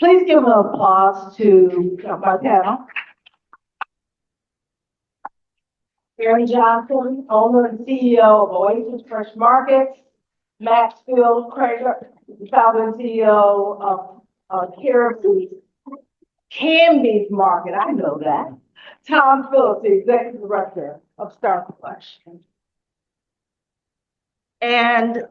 Please give an applause to my panel. Aaron Johnson, owner and CEO of Oasis Fresh Markets. Maxfield, founder and CEO of Kanbe's Market. I know that. Tom Phillips, the executive director of StarkFresh. And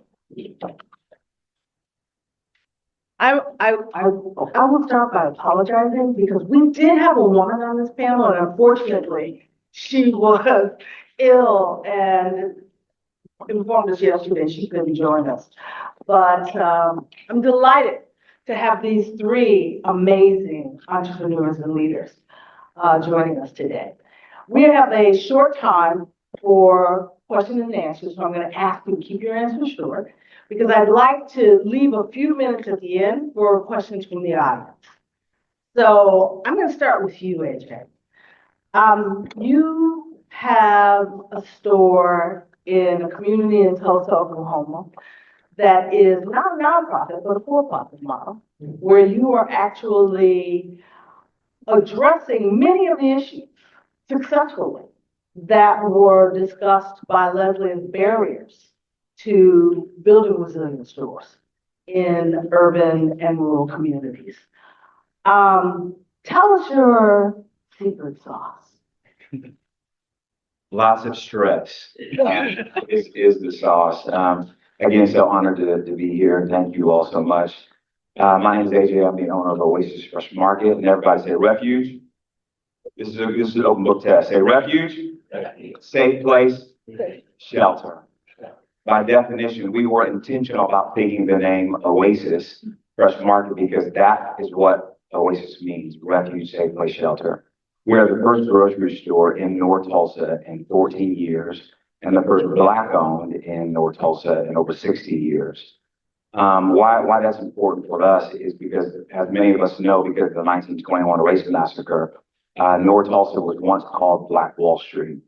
I will start by apologizing because we did have a woman on this panel, and unfortunately, she was ill and informed us yesterday she couldn't join us. But I'm delighted to have these three amazing entrepreneurs and leaders joining us today. We have a short time for questions and answers, so I'm going to ask you to keep your answers short because I'd like to leave a few minutes at the end for questions from the audience. So I'm going to start with you, AJ. You have a store in a community in Tulsa, Oklahoma, that is not a nonprofit, but a for-profit model, where you are actually addressing many of the issues successfully that were discussed by Leslie as barriers to building resilient stores in urban and rural communities. Tell us your secret sauce. Lots of stress is the sauce. Again, so honored to be here. Thank you all so much. My name is AJ. I'm the owner of Oasis Fresh Market. And everybody say refuge. This is an open book test. Say refuge, safe place, shelter. By definition, we were intentional about taking the name Oasis Fresh Market because that is what Oasis means, refuge, safe place, shelter. We're the first grocery store in North Tulsa in 14 years, and the first Black-owned in North Tulsa in over 60 years. Why that's important for us is because, as many of us know, because of the 1921 race massacre, North Tulsa was once called Black Wall Street,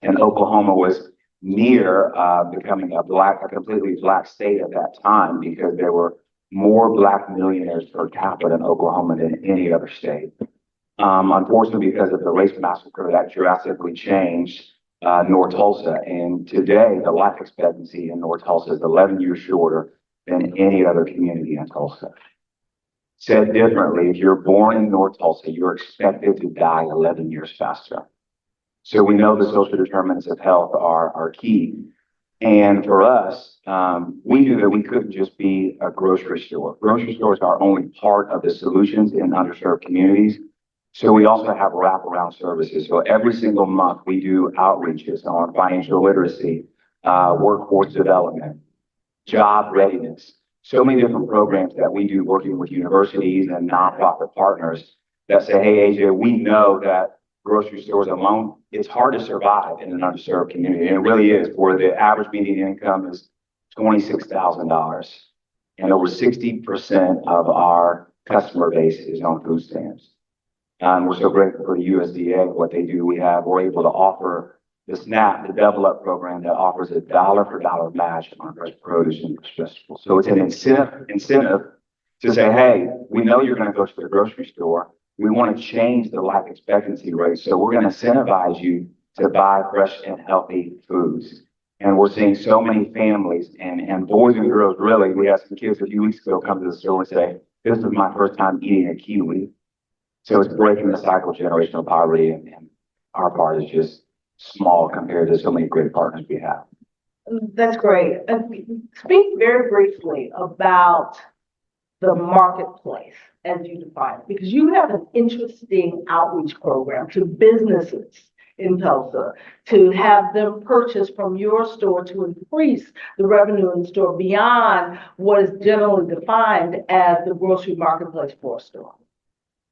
and Oklahoma was near becoming a completely black state at that time because there were more Black millionaires per capita in Oklahoma than any other state. Unfortunately, because of the race massacre, that drastically changed North Tulsa. And today, the life expectancy in North Tulsa is 11 years shorter than any other community in Tulsa. Said differently, if you're born in North Tulsa, you're expected to die 11 years faster. So we know the social determinants of health are key. And for us, we knew that we couldn't just be a grocery store. Grocery stores are only part of the solutions in underserved communities. So we also have wraparound services. So every single month we do outreaches on financial literacy, workforce development, job readiness, so many different programs that we do working with universities and nonprofit partners that say, hey, AJ, we know that grocery stores alone, it's hard to survive in an underserved community. And it really is, where the average median income is $26,000. And over 60% of our customer base is on food stamps. We're so grateful for the USDA, what they do. We're able to offer the SNAP, the Double Up program that offers a dollar for dollar match on fresh produce and fresh vegetables. So it's an incentive to say, hey, we know you're going to go to the grocery store. We want to change the life expectancy rate. So we're going to incentivize you to buy fresh and healthy foods. And we're seeing so many families and boys and girls, really. We had some kids a few weeks ago come to the store and say, this is my first time eating a kiwi. So it's breaking the cycle of generational poverty, and our part is just small compared to so many great partners we have. That's great. And speak very briefly about the marketplace as you define it, because you have an interesting outreach program to businesses in Tulsa to have them purchase from your store to increase the revenue in the store beyond what is generally defined as the grocery marketplace for a store.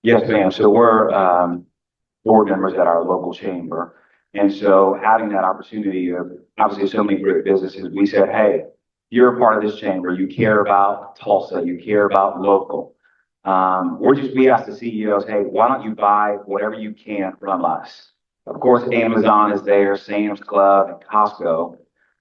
Yes, ma'am. So we're board members at our local chamber. And so having that opportunity of obviously so many great businesses, we said, hey, you're a part of this chamber. You care about Tulsa. You care about local. We asked the CEOs, hey, why don't you buy whatever you can from us? Of course, Amazon is there, Sam's Club, and Costco.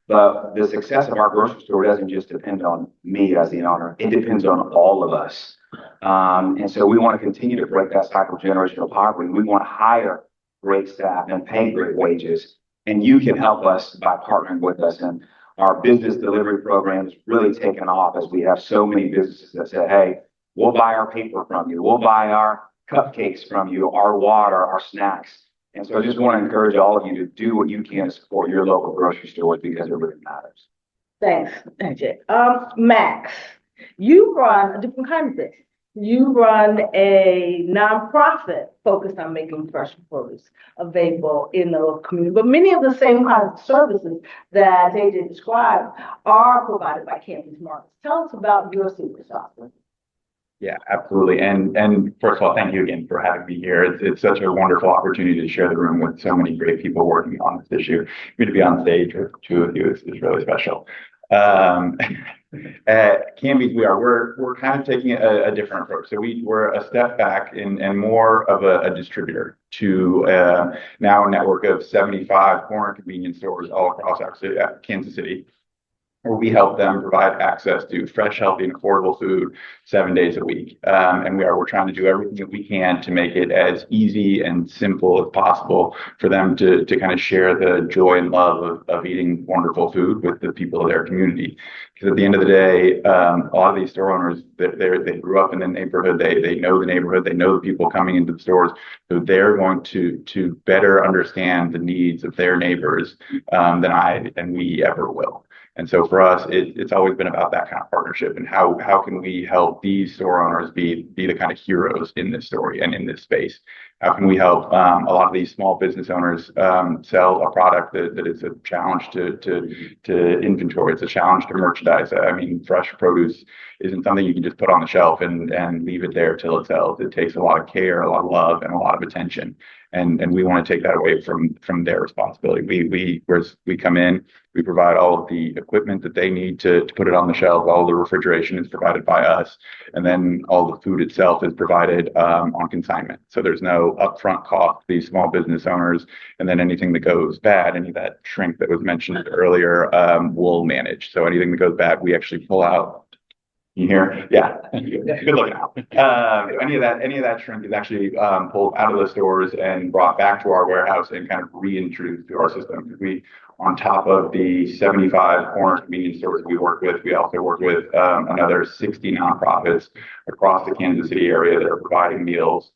But the success of our grocery store doesn't just depend on me as the owner. It depends on all of us. And so we want to continue to break that cycle of generational poverty. We want to hire great staff and pay great wages. And you can help us by partnering with us. And our business delivery program has really taken off as we have so many businesses that say, hey, we'll buy our paper from you. We'll buy our cupcakes from you, our water, our snacks. And so I just want to encourage all of you to do what you can to support your local grocery stores because it really matters. Thanks, AJ. Max, you run a different kind of thing. You run a nonprofit focused on making fresh produce available in the local community, but many of the same kinds of services that AJ described are provided by campus markets. Tell us about your secret sauce. Yeah, absolutely. And first of all, thank you again for having me here. It's such a wonderful opportunity to share the room with so many great people working on this issue. For me to be on stage with two of you is really special. At Kanbe, we're kind of taking a different approach. So we're a step back and more of a distributor to now a network of 75 corner convenience stores all across our city, Kansas City, where we help them provide access to fresh, healthy, and affordable food 7 days a week. And we're trying to do everything that we can to make it as easy and simple as possible for them to kind of share the joy and love of eating wonderful food with the people of their community. Because at the end of the day, a lot of these store owners, they grew up in the neighborhood, they know the neighborhood, they know the people coming into the stores, so they're going to better understand the needs of their neighbors than we ever will. And so for us, it's always been about that kind of partnership and how can we help these store owners be the kind of heroes in this story and in this space? How can we help a lot of these small business owners sell a product that is a challenge to inventory? It's a challenge to merchandise. I mean, fresh produce isn't something you can just put on the shelf and leave it there till it sells. It takes a lot of care, a lot of love, and a lot of attention. And we want to take that away from their responsibility. We come in, we provide all of the equipment that they need to put it on the shelf. All the refrigeration is provided by us, and then all the food itself is provided on consignment. So there's no upfront cost to these small business owners, and then anything that goes bad, any of that shrink that was mentioned earlier, we'll manage. So anything that goes bad, we actually pull out. You hear? Yeah. Good looking out. Any of that shrink is actually pulled out of the stores and brought back to our warehouse and kind of reintroduced to our system. We, on top of the 75 corner convenience stores we work with, we also work with another 60 nonprofits across the Kansas City area that are providing meals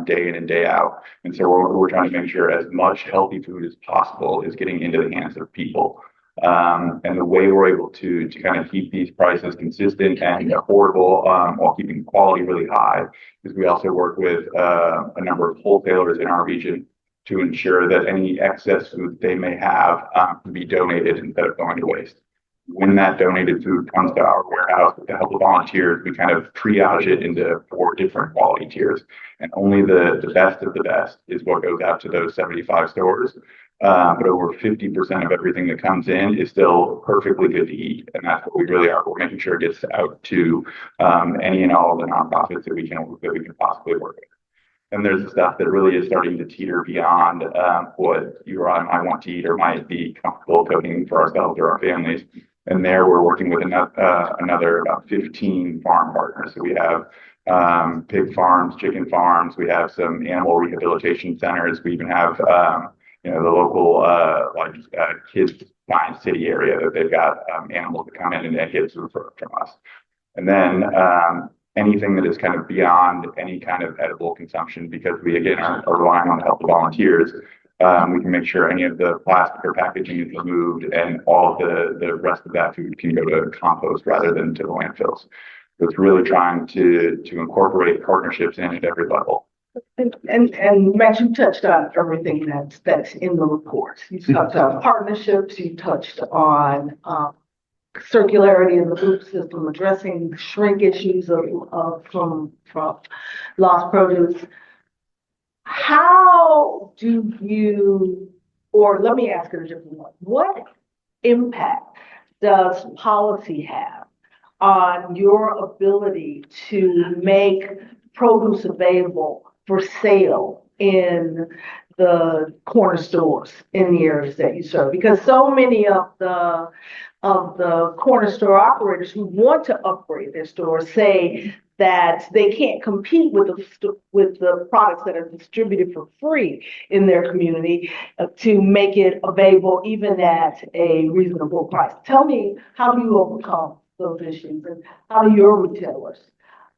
day in and day out. And so we're trying to make sure as much healthy food as possible is getting into the hands of people. And the way we're able to kind of keep these prices consistent and affordable while keeping quality really high is we also work with a number of wholesalers in our region to ensure that any excess food they may have can be donated instead of going to waste. When that donated food comes to our warehouse with the help of volunteers, we kind of triage it into 4 different quality tiers. And only the best of the best is what goes out to those 75 stores. But over 50% of everything that comes in is still perfectly good to eat. And that's what we really are. We're making sure it gets out to any and all of the nonprofits that we can possibly work with. And there's the stuff that really is starting to teeter beyond what you or I might want to eat or might be comfortable cooking for ourselves or our families. And there we're working with another about 15 farm partners. So we have pig farms, chicken farms. We have some animal rehabilitation centers. We even have the local kids science city area that they've got animals that come in and get food from us. And then anything that is kind of beyond any kind of edible consumption, because we again are relying on the help of volunteers. We can make sure any of the plastic or packaging is removed and all of the rest of that food can go to compost rather than to the landfills. So it's really trying to incorporate partnerships in at every level. And Max, you touched on everything that's in the report. You touched on partnerships, you touched on circularity in the food system, addressing shrink issues from lost produce. How do you, or let me ask it a different way, what impact does policy have on your ability to make produce available for sale in the corner stores in the areas that you serve? Because so many of the corner store operators who want to upgrade their stores say that they can't compete with the products that are distributed for free in their community to make it available even at a reasonable price. Tell me, how do you overcome those issues, and how do your retailers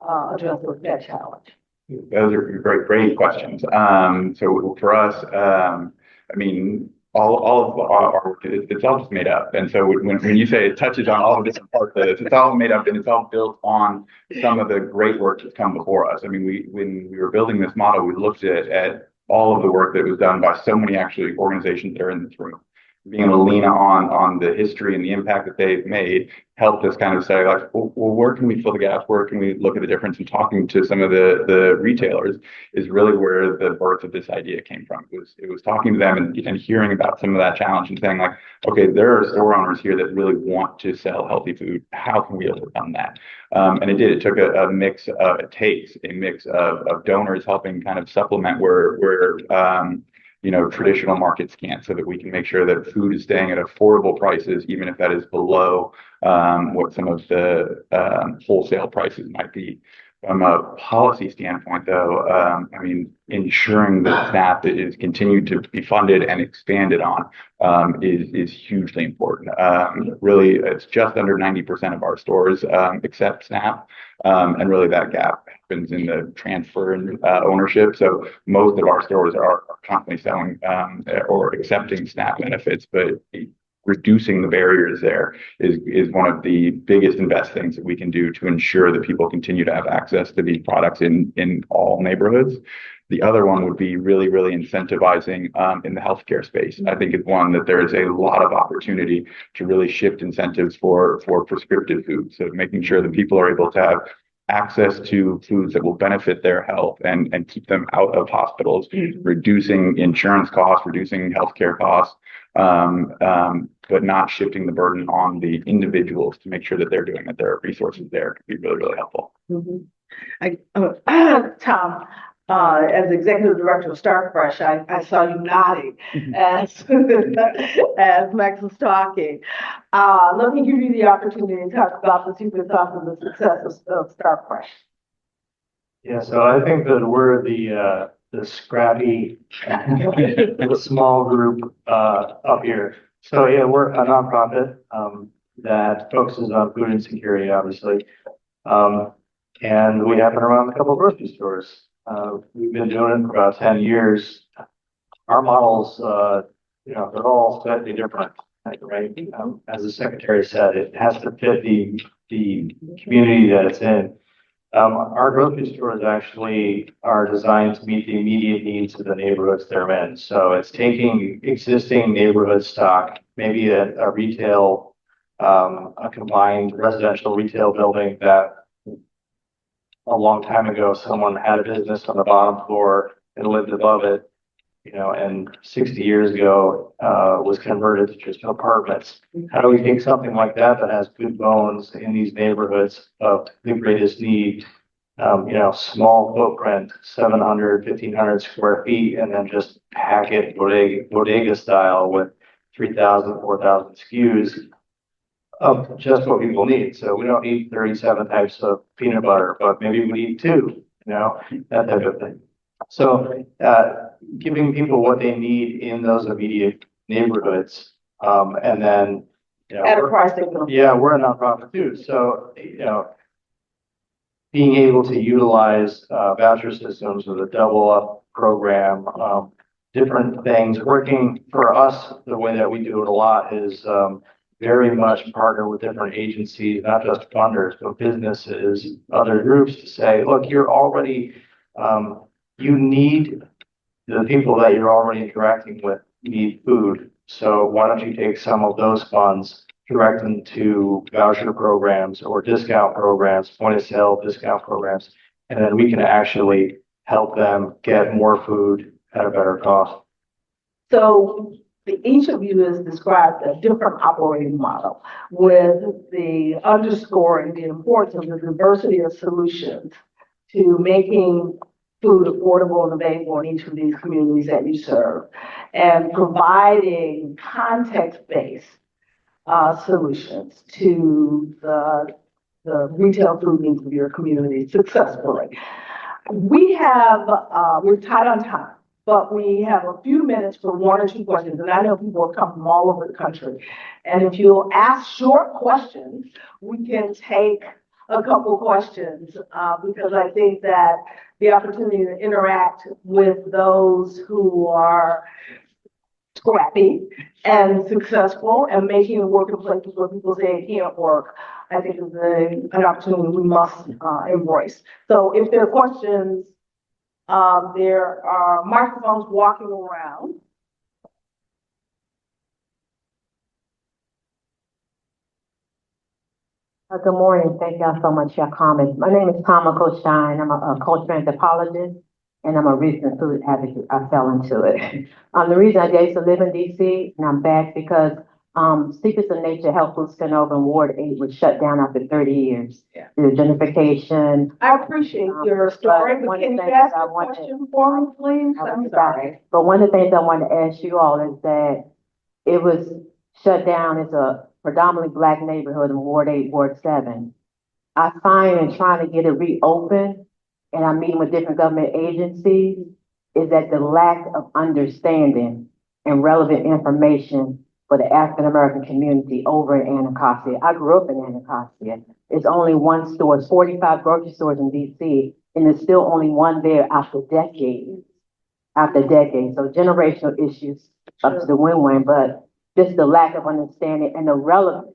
address that challenge? Those are great questions. So for us, I mean, all of our work, it's all just made up. And so when you say it touches on all the different parts of this, it's all made up and it's all built on some of the great work that's come before us. I mean, when we were building this model, we looked at all of the work that was done by so many actually organizations that are in this room. Being able to lean on the history and the impact that they've made helped us kind of say, like, well, where can we fill the gaps? Where can we look at the difference? And talking to some of the retailers is really where the birth of this idea came from. It was talking to them and hearing about some of that challenge and saying, like, okay, there are store owners here that really want to sell healthy food. How can we overcome that? And it did. It took a mix of, it takes a mix of donors helping kind of supplement where traditional markets can't, so that we can make sure that food is staying at affordable prices, even if that is below what some of the wholesale prices might be. From a policy standpoint, though, I mean, ensuring that SNAP is continued to be funded and expanded on is hugely important. Really, it's just under 90% of our stores accept SNAP, and really that gap happens in the transfer and ownership. So most of our stores are constantly selling or accepting SNAP benefits, but reducing the barriers there is one of the biggest and best things that we can do to ensure that people continue to have access to these products in all neighborhoods. The other one would be really, really incentivizing in the healthcare space. I think it's one that there is a lot of opportunity to really shift incentives for prescriptive food. So making sure that people are able to have access to foods that will benefit their health and keep them out of hospitals, reducing insurance costs, reducing healthcare costs, but not shifting the burden on the individuals to make sure that they're doing it. There are resources there to be really, really helpful. Tom, as executive director of StarkFresh, I saw you nodding as as Max was talking. Let me give you the opportunity to talk about the secret sauce and the success of StarkFresh. Yeah, so I think that we're the scrappy, the small group up here. So yeah, we're a nonprofit that focuses on food insecurity, obviously, and we happen around a couple of grocery stores. We've been doing it for about 10 years. Our models, they're all slightly different, right? As the secretary said, it has to fit the community that it's in. Our grocery stores actually are designed to meet the immediate needs of the neighborhoods they're in. So it's taking existing neighborhood stock, maybe a retail, a combined residential retail building that a long time ago someone had a business on the bottom floor and lived above it, and 60 years ago was converted to just apartments. How do we take something like that has good bones in these neighborhoods of the greatest need, small footprint, 700, 1,500 square feet, and then just pack it bodega style with 3,000, 4,000 SKUs of just what people need. So we don't need 37 types of peanut butter, but maybe we need two, that type of thing. So giving people what they need in those immediate neighborhoods, and then At a price they can. yeah, we're a nonprofit too. So being able to utilize voucher systems with a double up program, different things working for us. The way that we do it a lot is very much partner with different agencies, not just funders, but businesses, other groups, to say, look, you're already you need the people that you're already interacting with need food. So why don't you take some of those funds, direct them to voucher programs or discount programs, point of sale discount programs, and then we can actually help them get more food at a better cost. So each of you has described a different operating model with the underscoring the importance of the diversity of solutions to making food affordable and available in each of these communities that you serve, and providing context-based solutions to the retail food needs of your community successfully. We're tight on time, but we have a few minutes for one or two questions, and I know people have come from all over the country. And if you'll ask short questions, we can take a couple questions, because I think that the opportunity to interact with those who are scrappy and successful and making it work in places where people say it can't work, I think is an opportunity we must embrace. So if there are questions, there are microphones walking around. Good morning. Thank y'all so much for your comments. My name is Tamako Shine. I'm a cultural anthropologist, and I'm a recent food advocate. I fell into it. The reason I used to live in DC, and I'm back because Secrets of Nature Health Food Center over in Ward 8 was shut down after 30 years. Yeah. The gentrification. I appreciate your story, but can you ask a question for me, please? I'm sorry. But one of the things I wanted to ask you all is that it was shut down as a predominantly Black neighborhood in Ward 8, Ward 7. I find in trying to get it reopened, and I'm meeting with different government agencies, is that the lack of understanding and relevant information for the African American community over in Anacostia. I grew up in Anacostia. It's only one store, it's 45 grocery stores in DC, and there's still only one there after decades. After decades. So generational issues up to the win-win, but just the lack of understanding and the relevance.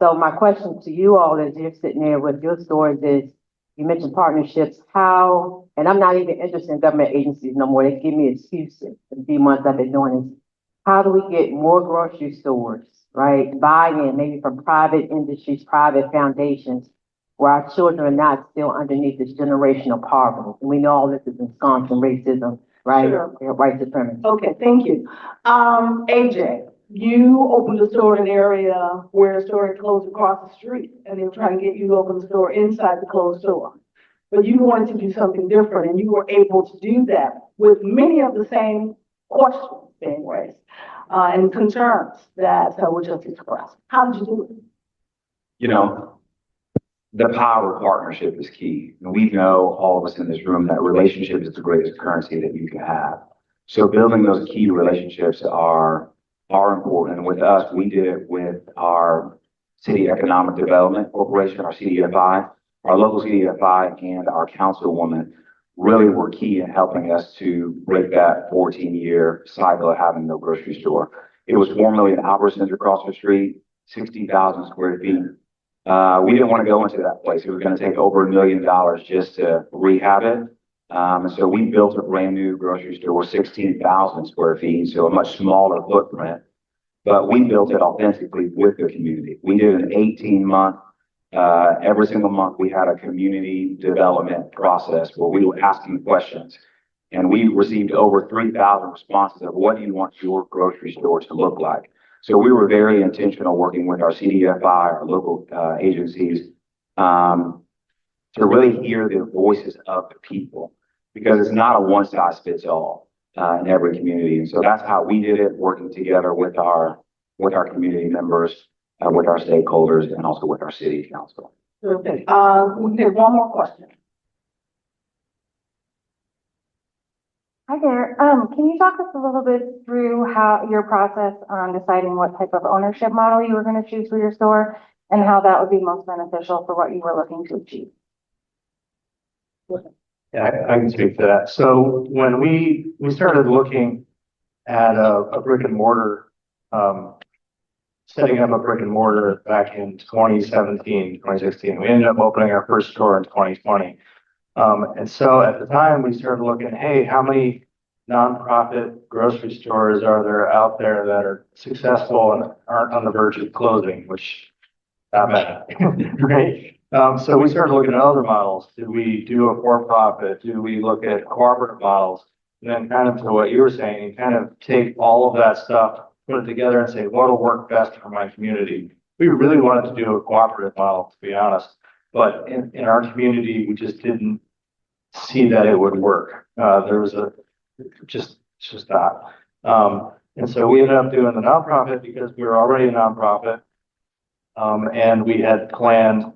So my question to you all as you're sitting there with your stories is, you mentioned partnerships, how, and I'm not even interested in government agencies no more, they give me excuses. The few months I've been doing this. How do we get more grocery stores, right? Buy-in, maybe from private industries, private foundations, where our children are not still underneath this generational poverty. And we know all this is ensconced in racism, right? Sure. White supremacy. Okay, thank you. AJ, you opened a store in an area where a store had closed across the street, and they were trying to get you to open the store inside the closed store. But you wanted to do something different, and you were able to do that with many of the same questions being raised and concerns that were just expressed. How did you do it? You know, the power of partnership is key. And we know, all of us in this room, that relationship is the greatest currency that you can have. So building those key relationships are important. And with us, we did it with our City Economic Development Corporation, our CDFI, our local CDFI, and our councilwoman really were key in helping us to break that 14-year cycle of having no grocery store. It was formerly an Albertsons across the street, 60,000 square feet. We didn't want to go into that place. It was going to take over $1 million just to rehab it. And so we built a brand new grocery store, 16,000 square feet, so a much smaller footprint. But we built it authentically with the community. We did an 18-month, every single month we had a community development process where we were asking questions. And we received over 3,000 responses of what do you want your grocery store to look like. So we were very intentional working with our CDFI, our local agencies, to really hear the voices of the people, because it's not a one-size-fits-all in every community. And so that's how we did it, working together with our community members, with our stakeholders, and also with our city council. Okay. We can take one more question. Hi there. Can you talk us a little bit through how your process on deciding what type of ownership model you were going to choose for your store and how that would be most beneficial for what you were looking to achieve? Yeah, I can speak to that. So when we started looking at a brick and mortar, setting up a brick and mortar back in 2017, 2016, we ended up opening our first store in 2020. And so at the time we started looking, hey, how many nonprofit grocery stores are there out there that are successful and aren't on the verge of closing, which not bad, right? So we started looking at other models. Did we do a for-profit? Do we look at cooperative models? And then kind of to what you were saying, kind of take all of that stuff, put it together and say, what'll work best for my community? We really wanted to do a cooperative model, to be honest. But in our community, we just didn't see that it would work. There was just not. And so we ended up doing the nonprofit because we were already a nonprofit. And we had planned,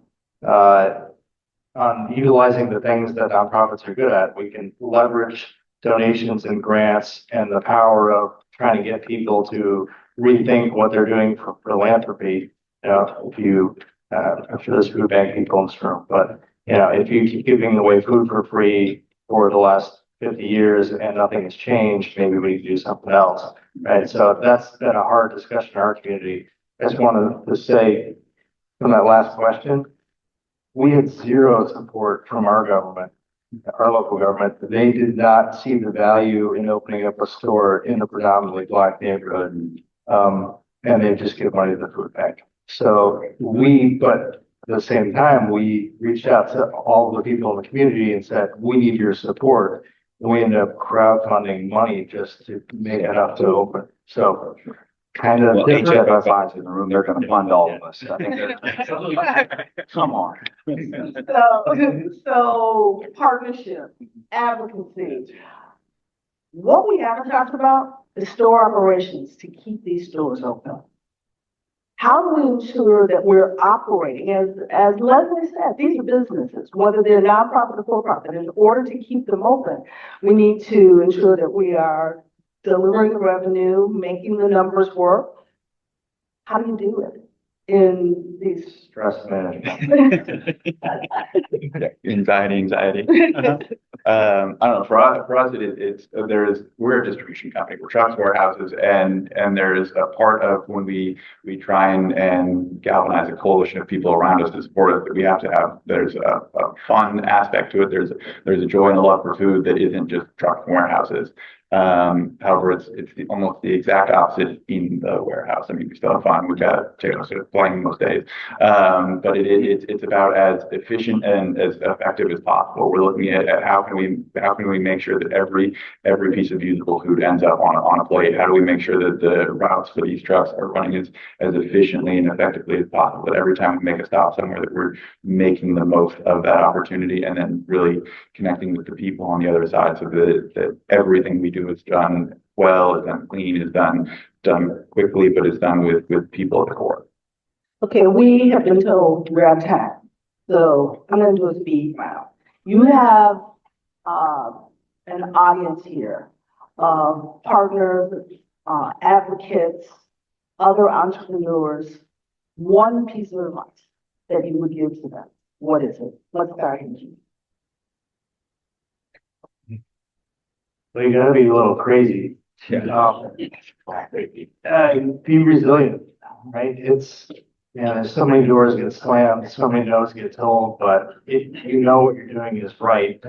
on utilizing the things that nonprofits are good at. We can leverage donations and grants and the power of trying to get people to rethink what they're doing for philanthropy. If you, I'm sure there's food bank people in this room, but if you keep giving away food for free for the last 50 years and nothing has changed, maybe we need to do something else, right? So that's been a hard discussion in our community. I just wanted to say from that last question, we had zero support from our government, our local government. They did not see the value in opening up a store in a predominantly Black neighborhood. And they just give money to the food bank. So but at the same time, we reached out to all the people in the community and said, we need your support. And we ended up crowdfunding money just to make enough to open. So kind of. Well, HFFI's in the room, they're gonna fund all of us. I think come on. So partnership, advocacy. What we haven't talked about is store operations to keep these stores open. How do we ensure that we're operating, as Leslie said, these are businesses, whether they're nonprofit or for-profit. In order to keep them open, we need to ensure that we are delivering the revenue, making the numbers work. How do you do it in these? Stress management. Anxiety. I don't know. For us, we're a distribution company. We're trucks, warehouses, and there is a part of when we try and galvanize a coalition of people around us to support us that we have to have. There's a fun aspect to it. There's a joy and a love for food that isn't just trucks and warehouses. However, it's almost the exact opposite in the warehouse. I mean, we still have fun. We've got potatoes playing most days, but it's about as efficient and as effective as possible. We're looking at how can we make sure that every piece of usable food ends up on a plate. How do we make sure that the routes for these trucks are running as efficiently and effectively as possible? That every time we make a stop somewhere, that we're making the most of that opportunity, and then really connecting with the people on the other side, so that everything we do is done well, is done clean, is done quickly, but is done with people at the core. Okay, we have been told we're out of time, so I'm going to do a speed round. You have an audience here of partners, advocates, other entrepreneurs. One piece of advice that you would give to them. What is it? Let's start with you. Well, you gotta be a little crazy. Be resilient, right? There's so many doors get slammed, so many no's get told, but you know what you're doing is right.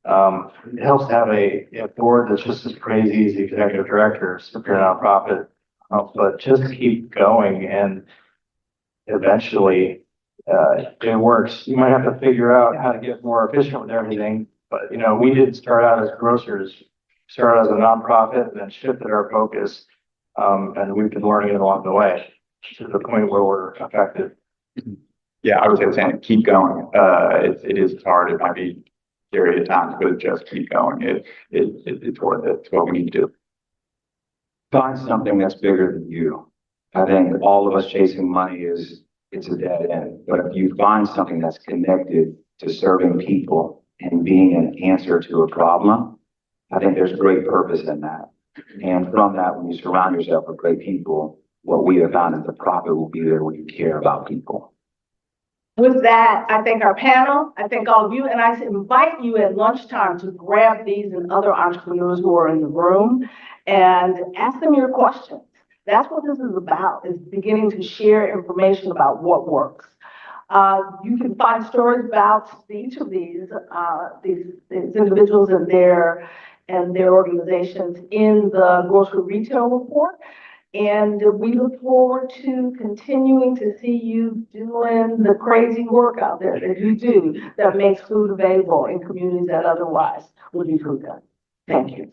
It helps to have a board that's just as crazy as the executive directors if you're a nonprofit, but just keep going, and eventually it works. You might have to figure out how to get more efficient with everything, but we didn't start out as grocers. Started as a nonprofit and then shifted our focus, and we've been learning it along the way to the point where we're effective. Yeah, I would say the same. Keep going. It is hard. It might be scary at times, but just keep going. It's worth it. It's what we need to do. Find something that's bigger than you. I think all of us chasing money it's a dead end. But if you find something that's connected to serving people and being an answer to a problem, I think there's great purpose in that. And from that, when you surround yourself with great people, what we have found is the profit will be there when you care about people. With that, I thank our panel. I thank all of you. And I invite you at lunchtime to grab these and other entrepreneurs who are in the room and ask them your questions. That's what this is about, is beginning to share information about what works. You can find stories about each of these individuals and their organizations in the grocery retail report. And we look forward to continuing to see you doing the crazy work out there that you do that makes food available in communities that otherwise would be food done. Thank you.